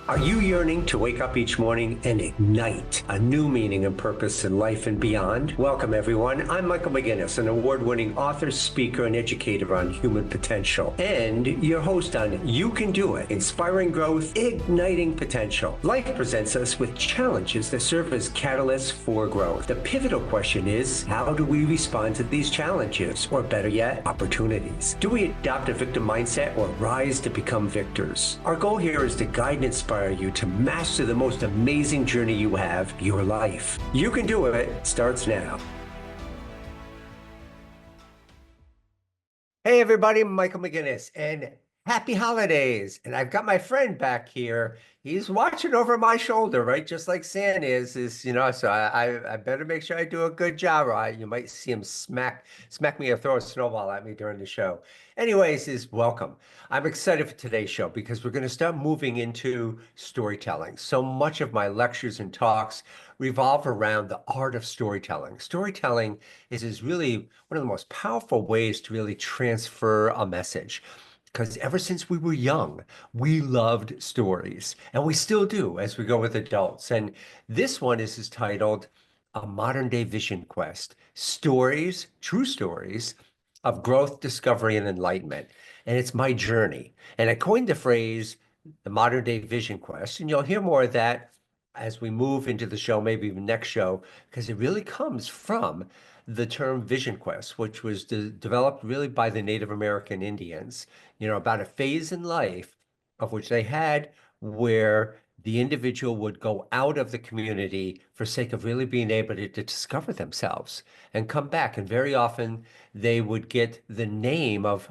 Are you yearning to wake up each morning and ignite a new meaning and purpose in life and beyond? Welcome, everyone. I'm Michael McGinnis, an award-winning author, speaker, and educator on human potential, and your host on You Can Do It, Inspiring Growth, Igniting Potential. Life presents us with challenges that serve as catalysts for growth. The pivotal question is, how do we respond to these challenges? Or better yet, opportunities. Do we adopt a victim mindset or rise to become victors? Our goal here is to guide and inspire you to master the most amazing journey you have, your life. You Can Do It starts now. Hey everybody, I'm Michael McGinnis, and happy holidays. And I've got my friend back here. He's watching over my shoulder, right? Just like Santa is, so I better make sure I do a good job, right? You might see him smack me or throw a snowball at me during the show. Anyways, is welcome. I'm excited for today's show because we're going to start moving into storytelling. So much of my lectures and talks revolve around the art of storytelling. Storytelling is really one of the most powerful ways to really transfer a message. Because ever since we were young, we loved stories, and we still do as we go with adults. And this one is titled A Modern Day Vision Quest: Stories, True Stories of Growth, Discovery, and Enlightenment. And it's my journey. And I coined the phrase the modern day vision quest, and you'll hear more of that as we move into the show, maybe even next show, because it really comes from the term vision quest, which was developed really by the Native American Indians, about a phase in life of which they had where the individual would go out of the community for sake of really being able to discover themselves and come back. And very often they would get the name of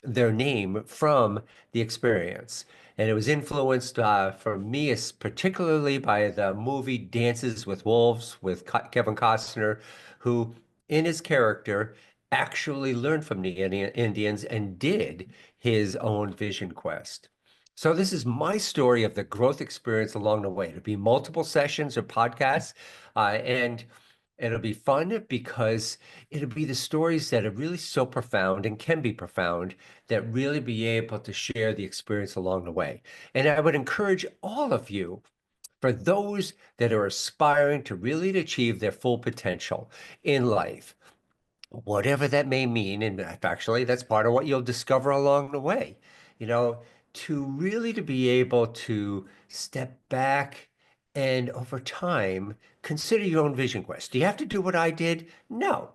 their name from the experience. And it was influenced for me, particularly by the movie Dances with Wolves with Kevin Costner, who in his character actually learned from the Indians and did his own vision quest. So this is my story of the growth experience along the way. It'll be multiple sessions or podcasts, and it'll be fun because it'll be the stories that are really so profound and can be profound that really be able to share the experience along the way. And I would encourage all of you, for those that are aspiring to really achieve their full potential in life, whatever that may mean, and actually that's part of what you'll discover along the way, you know, to be able to step back and over time consider your own vision quest. Do you have to do what I did? No,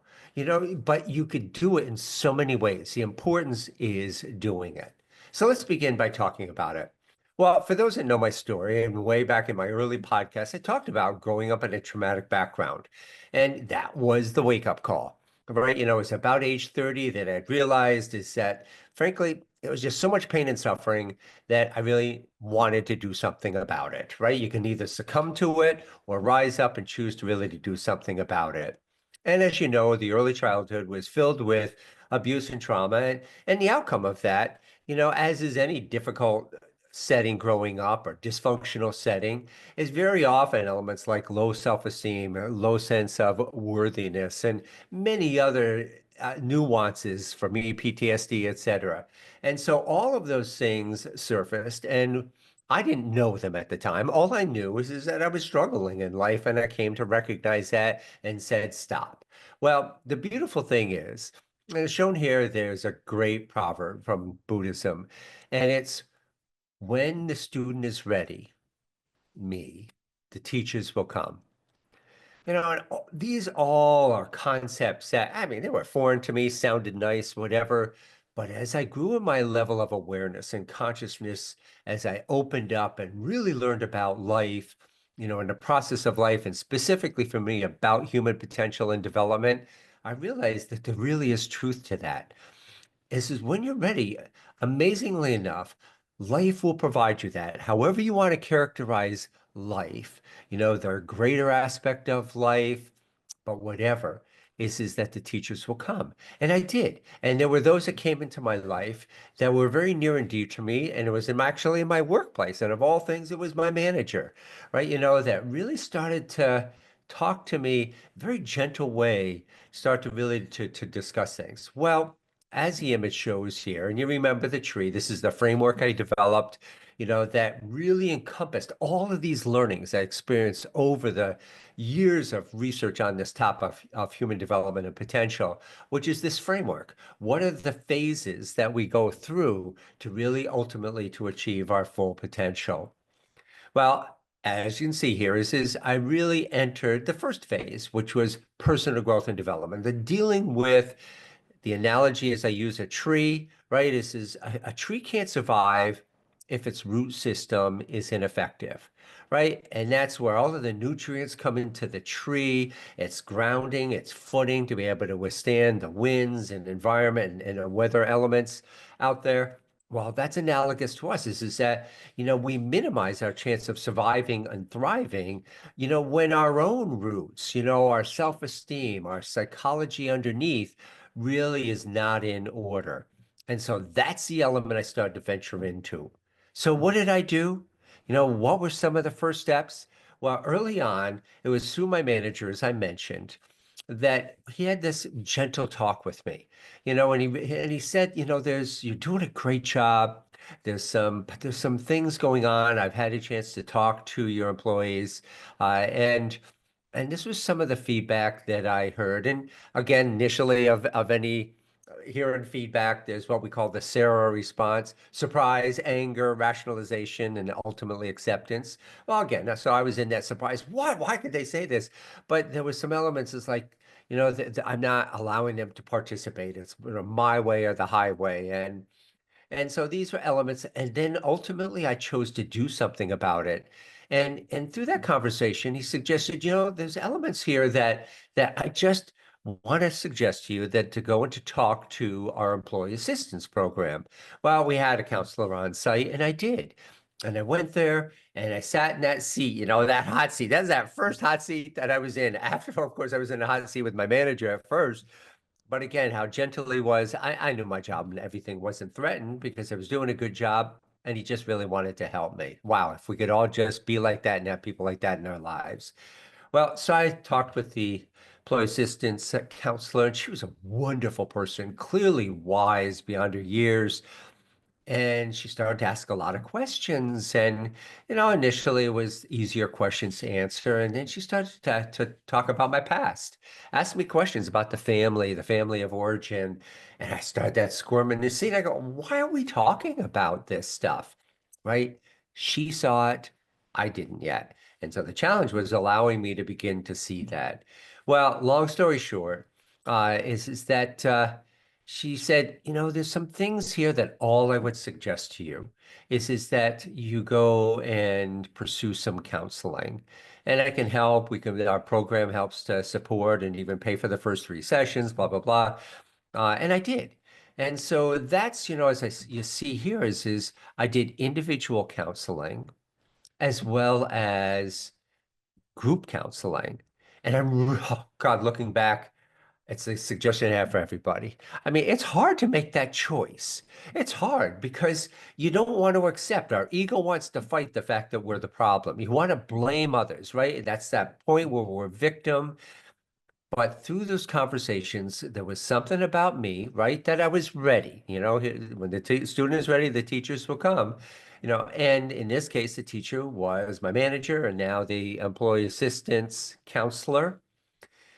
but you could do it in so many ways. The importance is doing it. So let's begin by talking about it. Well, for those that know my story, and way back in my early podcast, I talked about growing up in a traumatic background, and that was the wake-up call. Right, it's about age 30 that I realized is that, frankly, it was just so much pain and suffering that I really wanted to do something about it, right? You can either succumb to it or rise up and choose to really to do something about it. And as you know, the early childhood was filled with abuse and trauma, and the outcome of that, as is any difficult setting growing up or dysfunctional setting, is very often elements like low self-esteem, low sense of worthiness, and many other nuances for me, PTSD, etc. And so all of those things surfaced, and I didn't know them at the time. All I knew is that I was struggling in life, and I came to recognize that and said, stop. Well, the beautiful thing is, and shown here, there's a great proverb from Buddhism, and it's, when the student is ready, me, the teachers will come. And these all are concepts that, I mean, they were foreign to me, sounded nice, whatever. But as I grew in my level of awareness and consciousness, as I opened up and really learned about life, in the process of life, and specifically for me about human potential and development, I realized that there really is truth to that. Is when you're ready, amazingly enough, life will provide you that. However you want to characterize life, the greater aspect of life, but whatever is that the teachers will come. And I did. And there were those that came into my life that were very near and dear to me. And it was actually in my workplace. And of all things, it was my manager, right? That really started to talk to me very gentle way, start to really to discuss things. Well, as the image shows here, and you remember the tree, this is the framework I developed, that really encompassed all of these learnings I experienced over the years of research on this topic of human development and potential, which is this framework. What are the phases that we go through to really ultimately to achieve our full potential? Well, as you can see here, is I really entered the first phase, which was personal growth and development. The dealing with the analogy is I use a tree, right? Is a tree can't survive if its root system is ineffective, right? And that's where all of the nutrients come into the tree, its grounding, its footing to be able to withstand the winds and environment and the weather elements out there. Well, that's analogous to us, is that, we minimize our chance of surviving and thriving, when our own roots, our self-esteem, our psychology underneath really is not in order. And so that's the element I started to venture into. So what did I do? What were some of the first steps? Well, early on, it was through my manager, as I mentioned, that he had this gentle talk with me, and he said, you're doing a great job. There's some things going on. I've had a chance to talk to your employees, and this was some of the feedback that I heard. And again, initially of any hearing feedback, there's what we call the Sarah response: surprise, anger, rationalization, and ultimately acceptance. Well, again, so I was in that surprise. What? Why could they say this? But there was some elements. It's like, I'm not allowing them to participate. It's, my way or the highway. And so these were elements, and then ultimately I chose to do something about it. And through that conversation, he suggested, there's elements here that I just want to suggest to you, that to go and to talk to our employee assistance program. Well, we had a counselor on site, and I did. And I went there and I sat in that seat, that hot seat. That's that first hot seat that I was in. After, of course, I was in a hot seat with my manager at first. But again, how gentle he was, I knew my job and everything wasn't threatened because I was doing a good job, and he just really wanted to help me. Wow, if we could all just be like that and have people like that in our lives. Well, so I talked with the employee assistance counselor, and she was a wonderful person, clearly wise beyond her years. And she started to ask a lot of questions. And, initially it was easier questions to answer. And then she started to talk about my past, ask me questions about the family of origin. And I started that squirming in the seat. I go, why are we talking about this stuff? Right? She saw it. I didn't yet. And so the challenge was allowing me to begin to see that. Well, long story short, is that she said, there's some things here that all I would suggest to you is that you go and pursue some counseling. And I can help. Our program helps to support and even pay for the first 3 sessions, blah, blah, blah. And I did. And so that's, as you see here is I did individual counseling as well as group counseling. And oh God, looking back, it's a suggestion I have for everybody. I mean, it's hard to make that choice. It's hard because you don't want to accept. Our ego wants to fight the fact that we're the problem. You want to blame others, right? That's that point where we're a victim. But through those conversations, there was something about me, right, that I was ready. When the student is ready, the teachers will come. And in this case, the teacher was my manager and now the employee assistance counselor.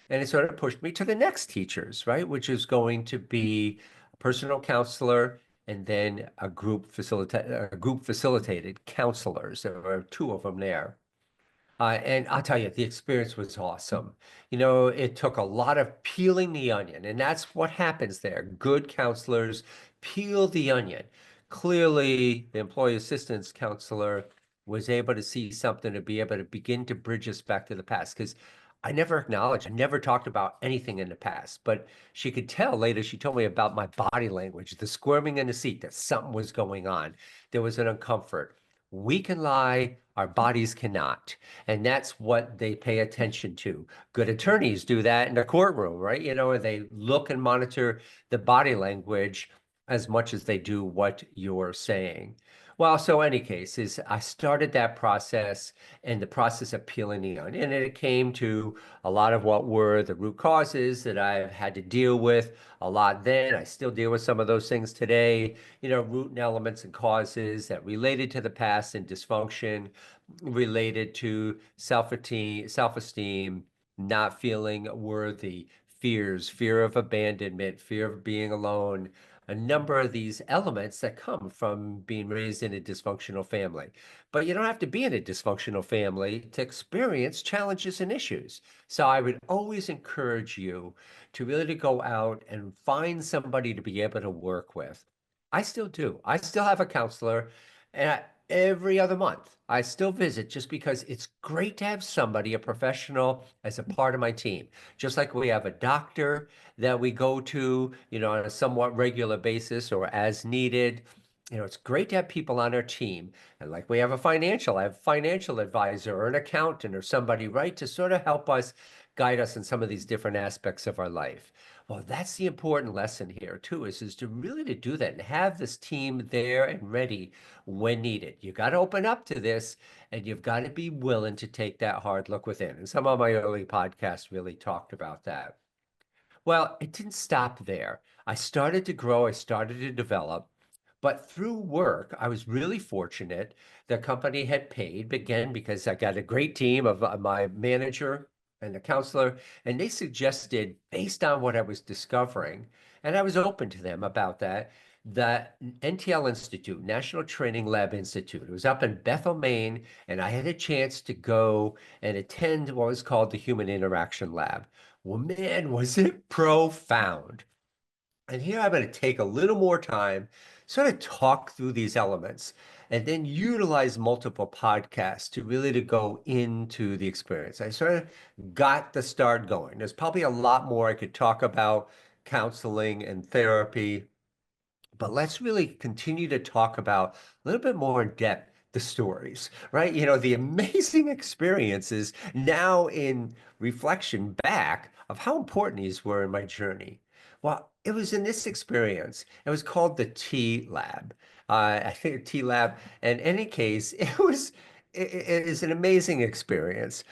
And it sort of pushed me to the next teachers, right? Which is going to be a personal counselor and then a group facilitated counselors. There were 2 of them there. And I'll tell you, the experience was awesome. It took a lot of peeling the onion, and that's what happens there. Good counselors peel the onion. Clearly, the employee assistance counselor was able to see something to be able to begin to bridge us back to the past. Because I never acknowledged, I never talked about anything in the past, but she could tell later. She told me about my body language, the squirming in the seat, that something was going on. There was an uncomfort. We can lie, our bodies cannot. And that's what they pay attention to. Good attorneys do that in the courtroom, right? They look and monitor the body language as much as they do what you're saying. Well, so any case is I started that process and the process of peeling the onion, and it came to a lot of what were the root causes that I've had to deal with a lot then. I still deal with some of those things today, root and elements and causes that related to the past and dysfunction, related to self-esteem, not feeling worthy, fears, fear of abandonment, fear of being alone, a number of these elements that come from being raised in a dysfunctional family. But you don't have to be in a dysfunctional family to experience challenges and issues. So I would always encourage you to really to go out and find somebody to be able to work with. I still do. I still have a counselor, and every other month I still visit just because it's great to have somebody, a professional, as a part of my team. Just like we have a doctor that we go to, on a somewhat regular basis or as needed. It's great to have people on our team. And like we have I have a financial advisor or an accountant or somebody, right, to sort of help us guide us in some of these different aspects of our life. Well, that's the important lesson here too, is to really to do that and have this team there and ready when needed. You got to open up to this and you've got to be willing to take that hard look within. And some of my early podcasts really talked about that. Well, it didn't stop there. I started to grow, I started to develop, but through work, I was really fortunate. The company had paid, again, because I got a great team of my manager and the counselor, and they suggested, based on what I was discovering, and I was open to them about that, the NTL Institute, National Training Lab Institute. It was up in Bethel, Maine, and I had a chance to go and attend what was called the Human Interaction Lab. Well, man, was it profound. And here I'm going to take a little more time, sort of talk through these elements, and then utilize multiple podcasts to really to go into the experience. I sort of got the start going. There's probably a lot more I could talk about counseling and therapy, but let's really continue to talk about a little bit more in depth the stories, right? The amazing experiences now in reflection back of how important these were in my journey. Well, it was in this experience. It was called the T Lab. I think T Lab. In any case, it is an amazing experience.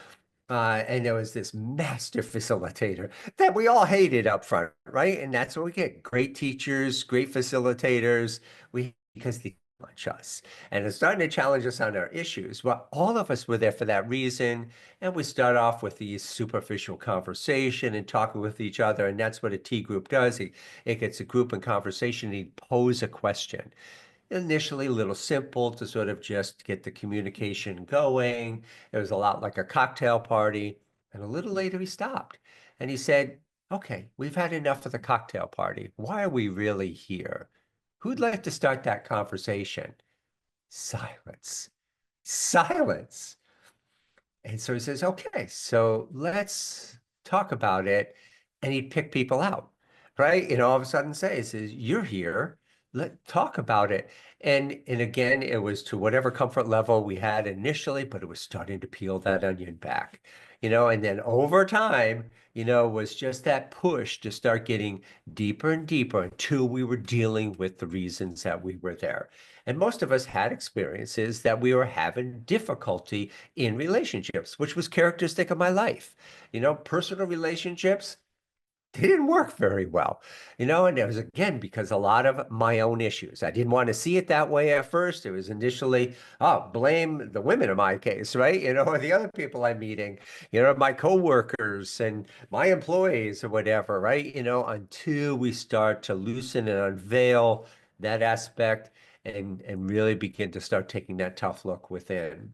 And there was this master facilitator that we all hated up front, right? And that's what we get. Great teachers, great facilitators. Because they challenge us. And it's starting to challenge us on our issues. Well, all of us were there for that reason. And we start off with the superficial conversation and talking with each other. And that's what a T group does. It gets a group in conversation. He pose a question. Initially a little simple to sort of just get the communication going. It was a lot like a cocktail party. And a little later he stopped and he said, okay, we've had enough of the cocktail party. Why are we really here? Who'd like to start that conversation? Silence. Silence. And so he says, okay, so let's talk about it. And he'd pick people out, right? And all of a sudden say, he says, you're here. Let's talk about it. And again, it was to whatever comfort level we had initially, but it was starting to peel that onion back, and then over time, was just that push to start getting deeper and deeper until we were dealing with the reasons that we were there. And most of us had experiences that we were having difficulty in relationships, which was characteristic of my life. Personal relationships, they didn't work very well, and it was again because a lot of my own issues. I didn't want to see it that way at first. It was initially, oh, blame the women in my case, right? Or the other people I'm meeting, my coworkers and my employees or whatever, right? Until we start to loosen and unveil that aspect and really begin to start taking that tough look within.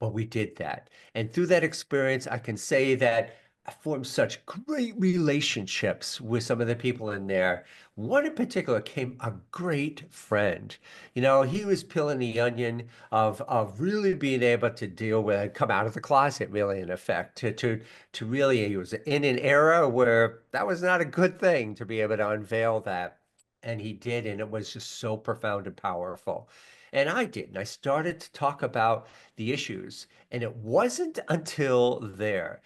Well, we did that. And through that experience, I can say that I formed such great relationships with some of the people in there. One in particular came a great friend. He was peeling the onion of really being able to deal with, come out of the closet, really, in effect, to really, he was in an era where that was not a good thing to be able to unveil that. And he did, and it was just so profound and powerful. And I did, and I started to talk about the issues. And it wasn't until there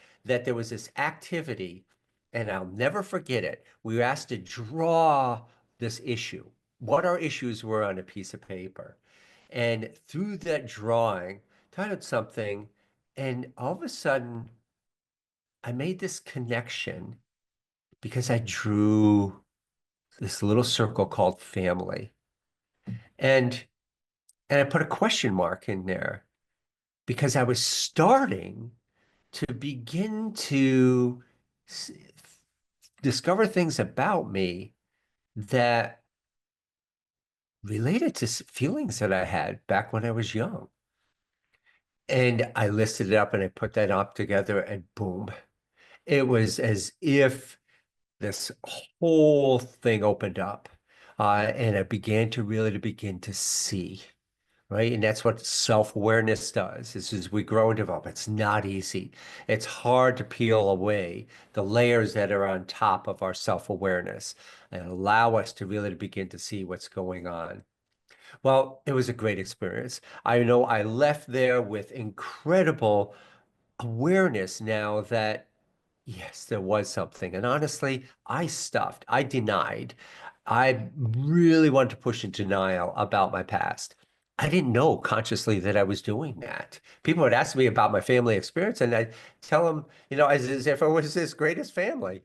was this activity, and I'll never forget it. We were asked to draw this issue, what our issues were on a piece of paper. And through that drawing, titled something, and all of a sudden, I made this connection because I drew this little circle called family. And and I put a question mark in there because I was starting to begin to s- discover things about me that related to feelings that I had back when I was young. And I listed it up and I put that up together and boom, it was as if this whole thing opened up. And I began to really to begin to see. Right. And that's what self-awareness does is as we grow and develop. It's not easy. It's hard to peel away the layers that are on top of our self-awareness and allow us to really begin to see what's going on. Well, it was a great experience. I know I left there with incredible awareness now that yes, there was something. And honestly, I denied. I really wanted to push in denial about my past. I didn't know consciously that I was doing that. People would ask me about my family experience, and I tell them, as if it was this greatest family,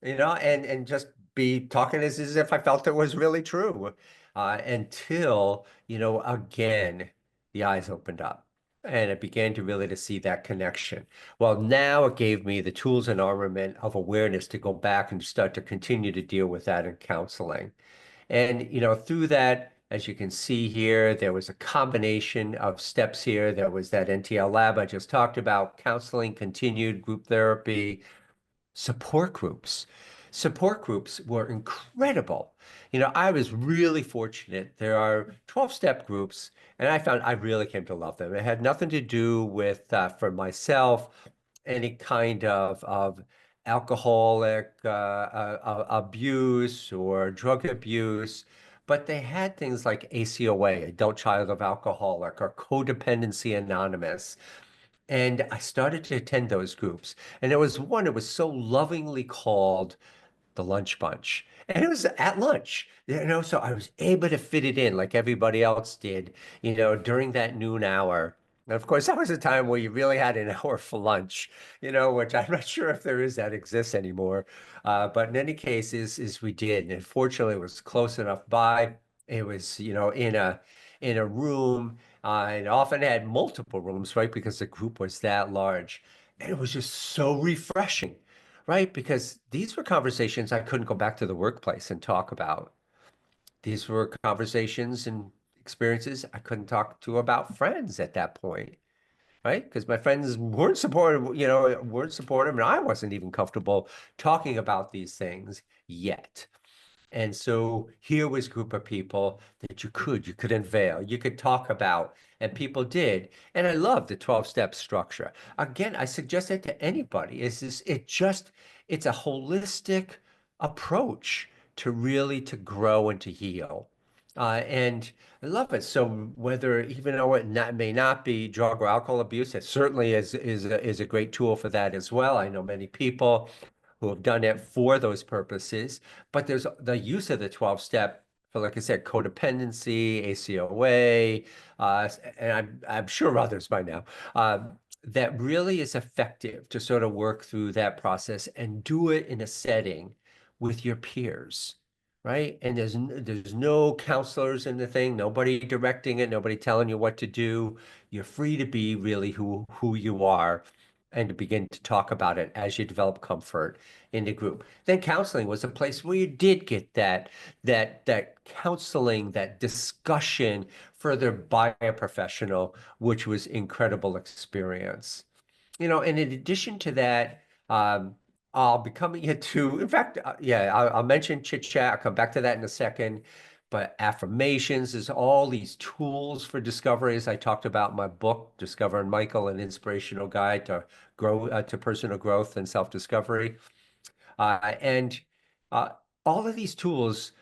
and just be talking as if I felt it was really true, until, again, the eyes opened up. And I began to really to see that connection. Well, now it gave me the tools and armament of awareness to go back and start to continue to deal with that in counseling. And, through that, as you can see here, there was a combination of steps here. There was that NTL lab I just talked about, counseling, continued group therapy, support groups. Support groups were incredible. I was really fortunate. There are 12-step groups, and I found I really came to love them. It had nothing to do with, for myself, any kind of alcoholic abuse or drug abuse, but they had things like ACOA, Adult Child of Alcoholic, or Codependency Anonymous. And I started to attend those groups. And there was one, it was so lovingly called the lunch bunch. And it was at lunch, so I was able to fit it in like everybody else did, during that noon hour. And of course, that was a time where you really had an hour for lunch, which I'm not sure if there is that exists anymore. But in any case, is we did. And fortunately, it was close enough by. It was, in a room, and often had multiple rooms, right? Because the group was that large. And it was just so refreshing, right? Because these were conversations I couldn't go back to the workplace and talk about. These were conversations and experiences I couldn't talk to about friends at that point, right? Because my friends weren't supportive, weren't supportive, and I wasn't even comfortable talking about these things yet. And so here was a group of people that you could unveil, you could talk about, and people did. And I love the 12-step structure. Again, I suggest that to anybody. It's a holistic approach to really to grow and to heal. And I love it. So whether even though may not be drug or alcohol abuse, it certainly is a great tool for that as well. I know many people who have done it for those purposes. But there's the use of the 12-step for, like I said, codependency, ACOA, and I'm sure others by now, that really is effective to sort of work through that process and do it in a setting with your peers. Right. And there's no counselors in the thing, nobody directing it, nobody telling you what to do. You're free to be really who you are and to begin to talk about it as you develop comfort in the group. Then counseling was a place where you did get that counseling, that discussion further by a professional, which was incredible experience. And in addition to that, I'll be coming into, in fact, yeah, I'll mention chit chat. I'll come back to that in a second. But affirmations is all these tools for discovery, as I talked about in my book, Discovering Michael, an inspirational guide to grow to personal growth and self-discovery. And uh, all of these tools,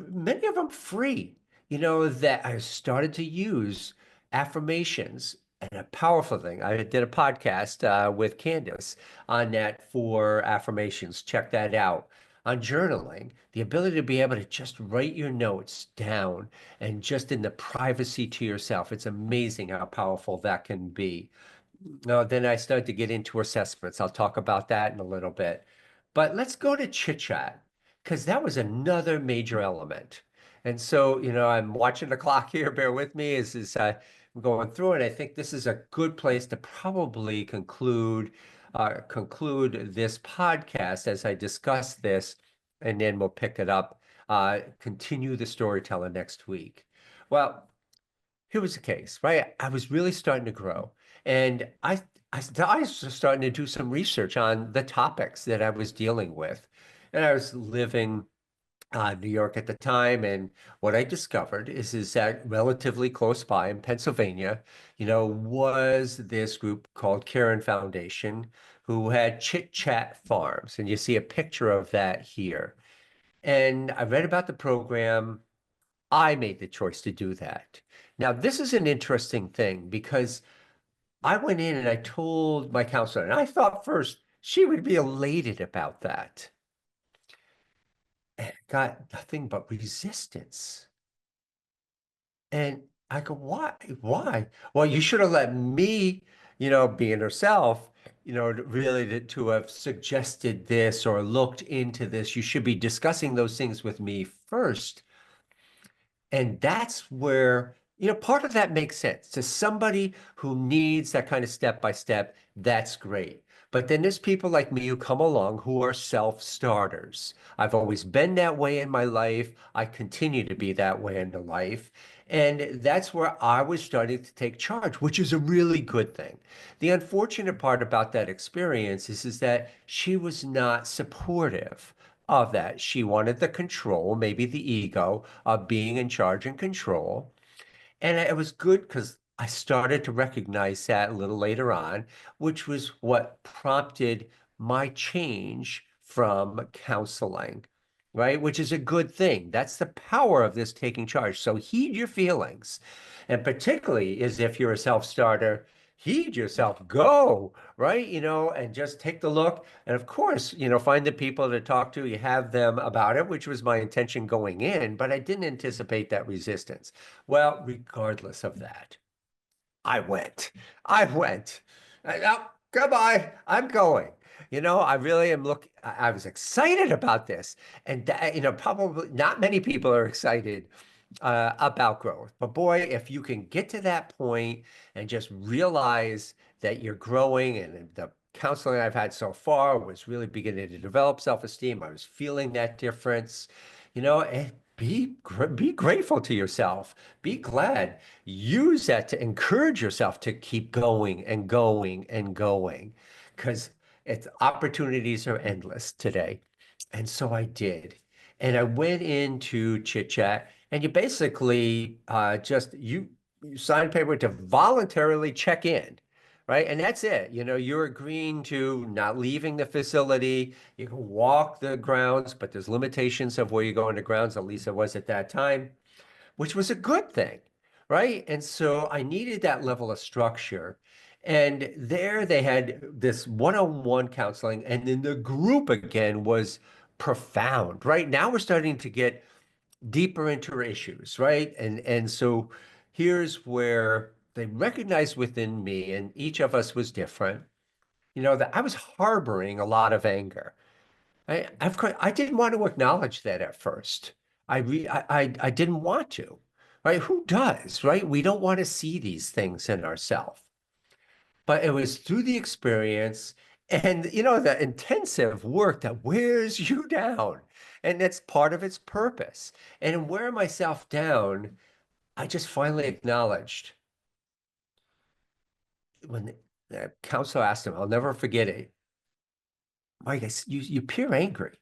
many of them free, that I started to use affirmations. And a powerful thing. I did a podcast with Candace on that for affirmations. Check that out. on journaling, the ability to be able to just write your notes down and just in the privacy to yourself. It's amazing how powerful that can be. No, then I started to get into assessments. I'll talk about that in a little bit. But let's go to chit chat because that was another major element. And so, I'm watching the clock here. Bear with me as I'm going through, and I think this is a good place to probably conclude this podcast as I discuss this, and then we'll pick it up, continue the storytelling next week. Well, here was the case, right? I was really starting to grow, and I was starting to do some research on the topics that I was dealing with, and I was living New York at the time, and what I discovered is that relatively close by in Pennsylvania, was this group called Karen Foundation, who had Chit Chat Farms, and you see a picture of that here. And I read about the program. I made the choice to do that. Now, this is an interesting thing because I went in and I told my counselor, and I thought first she would be elated about that. And got nothing but resistance. And I go, why? Why? Well, you should have let me, being herself, really to have suggested this or looked into this. You should be discussing those things with me first. And that's where, part of that makes sense to somebody who needs that kind of step by step. That's great. But then there's people like me who come along who are self-starters. I've always been that way in my life. I continue to be that way in the life. And that's where I was starting to take charge, which is a really good thing. The unfortunate part about that experience is that she was not supportive of that. She wanted the control, maybe the ego of being in charge and control. And it was good because I started to recognize that a little later on, which was what prompted my change from counseling, right? Which is a good thing. That's the power of this taking charge. So heed your feelings. And particularly as if you're a self-starter, heed yourself, go, right? And just take the look. And of course, find the people to talk to. You have them about it, which was my intention going in, but I didn't anticipate that resistance. Well, regardless of that, I went. I went. Oh, goodbye. I'm going. I really am I was excited about this. And, probably not many people are excited about growth. But boy, if you can get to that point and just realize that you're growing, and the counseling I've had so far was really beginning to develop self-esteem. I was feeling that difference, and be grateful to yourself. Be glad. Use that to encourage yourself to keep going and going and going, because it's opportunities are endless today. And so I did. And I went into chit chat, and you basically you sign paper to voluntarily check in, right? And that's it. You're agreeing to not leaving the facility. You can walk the grounds, but there's limitations of where you go into grounds. At least it was at that time, which was a good thing, right? And so I needed that level of structure. And there they had this one-on-one counseling, and then the group again was profound, right? Now we're starting to get deeper into issues, right? And so here's where they recognized within me, and each of us was different, that I was harboring a lot of anger. I didn't want to acknowledge that at first. I didn't want to, right? Who does, right? We don't want to see these things in ourselves. But it was through the experience and, the intensive work that wears you down. And that's part of its purpose. And in wearing myself down, I just finally acknowledged when the counselor asked him, I'll never forget it. Mike, you appear angry.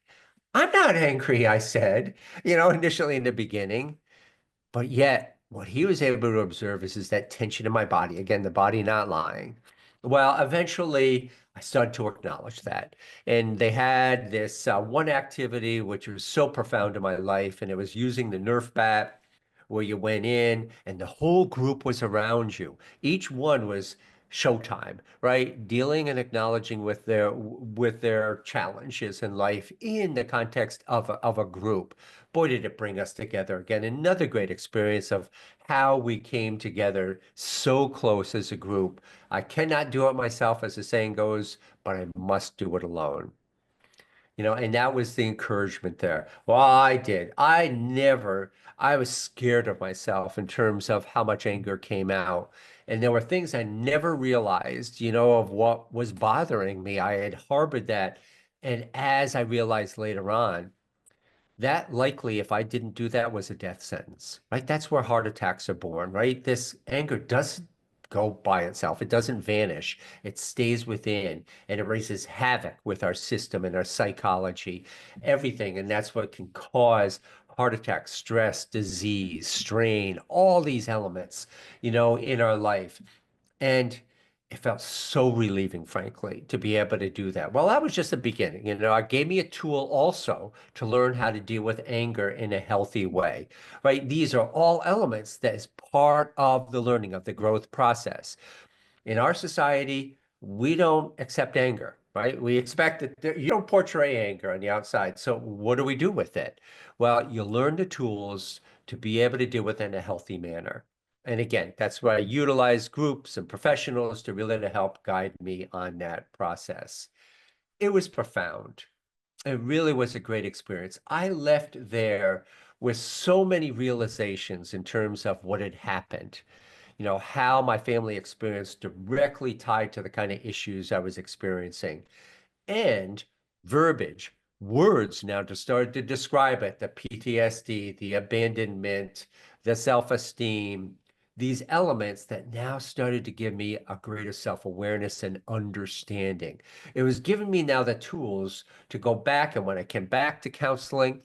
I'm not angry, I said, initially in the beginning. But yet, what he was able to observe is that tension in my body. Again, the body not lying. Well, eventually, I started to acknowledge that. And they had this one activity which was so profound in my life, and it was using the Nerf bat, where you went in and the whole group was around you. Each one was showtime, right? Dealing and acknowledging with their challenges in life in the context of a group. Boy, did it bring us together again. Another great experience of how we came together so close as a group. I cannot do it myself, as the saying goes, but I must do it alone. And that was the encouragement there. Well, I did. I was scared of myself in terms of how much anger came out. And there were things I never realized, of what was bothering me. I had harbored that. And as I realized later on, that likely, if I didn't do that, was a death sentence, right? That's where heart attacks are born, right? This anger doesn't go by itself. It doesn't vanish. It stays within and it raises havoc with our system and our psychology, everything. And that's what can cause heart attack, stress, disease, strain, all these elements, in our life. And it felt so relieving, frankly, to be able to do that. Well, that was just the beginning. It gave me a tool also to learn how to deal with anger in a healthy way, right? These are all elements that is part of the learning of the growth process. In our society, we don't accept anger, right? We expect that you don't portray anger on the outside. So what do we do with it? Well, you learn the tools to be able to deal with it in a healthy manner. And again, that's why I utilize groups and professionals to really to help guide me on that process. It was profound. It really was a great experience. I left there with so many realizations in terms of what had happened, how my family experience directly tied to the kind of issues I was experiencing, and verbiage, words now to start to describe it, the PTSD, the abandonment, the self-esteem, these elements that now started to give me a greater self-awareness and understanding. It was giving me now the tools to go back, and when I came back to counseling,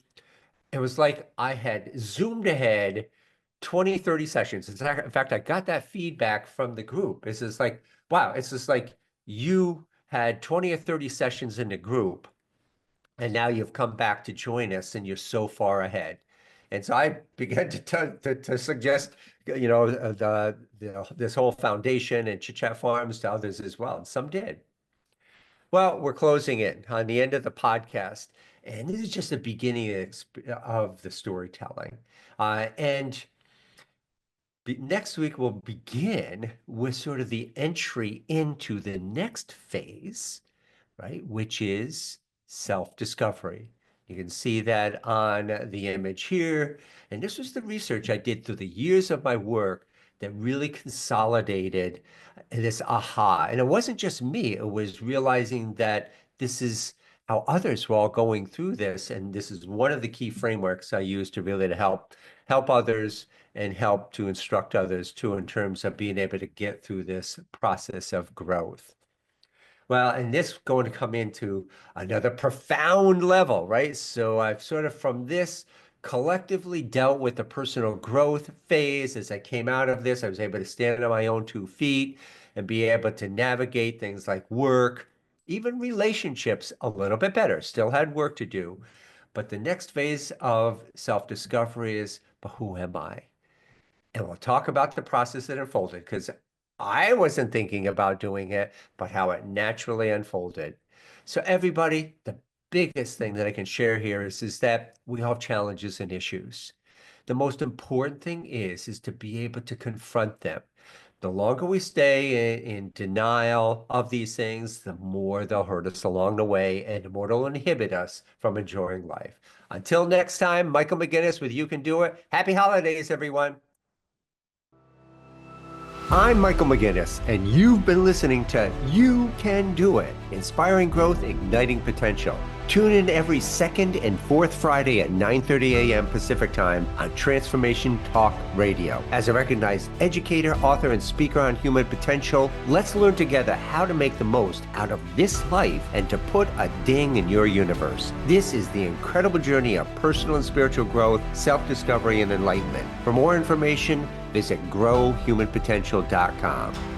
it was like I had zoomed ahead 20, 30 sessions. In fact, I got that feedback from the group. It's just like, wow, it's just like you had 20 or 30 sessions in the group, and now you've come back to join us and you're so far ahead. And so I began to suggest, this whole foundation and Chit Chat Farms to others as well. And some did. Well, we're closing in on the end of the podcast, and this is just the beginning of the storytelling. And next week, we'll begin with sort of the entry into the next phase, right, which is self-discovery. You can see that on the image here. And this was the research I did through the years of my work that really consolidated this aha. And it wasn't just me, it was realizing that this is how others were all going through this. And this is one of the key frameworks I use to really to help others and help to instruct others too, in terms of being able to get through this process of growth. Well, and this is going to come into another profound level, right? So I've sort of from this collectively dealt with the personal growth phase. As I came out of this, I was able to stand on my own 2 feet and be able to navigate things like work, even relationships a little bit better. Still had work to do. But the next phase of self-discovery is, but who am I? And we'll talk about the process that unfolded, because I wasn't thinking about doing it, but how it naturally unfolded. So everybody, the biggest thing that I can share here is that we all have challenges and issues. The most important thing is to be able to confront them. The longer we stay in denial of these things, the more they'll hurt us along the way, and the more they'll inhibit us from enjoying life. Until next time, Michael McGinnis with You Can Do It. Happy holidays, everyone. I'm Michael McGinnis, and you've been listening to You Can Do It, Inspiring Growth, Igniting Potential. Tune in every second and fourth Friday at 9:30 a.m. Pacific Time on Transformation Talk Radio. As a recognized educator, author, and speaker on human potential, let's learn together how to make the most out of this life and to put a ding in your universe. This is the incredible journey of personal and spiritual growth, self-discovery, and enlightenment. For more information, visit growhumanpotential.com.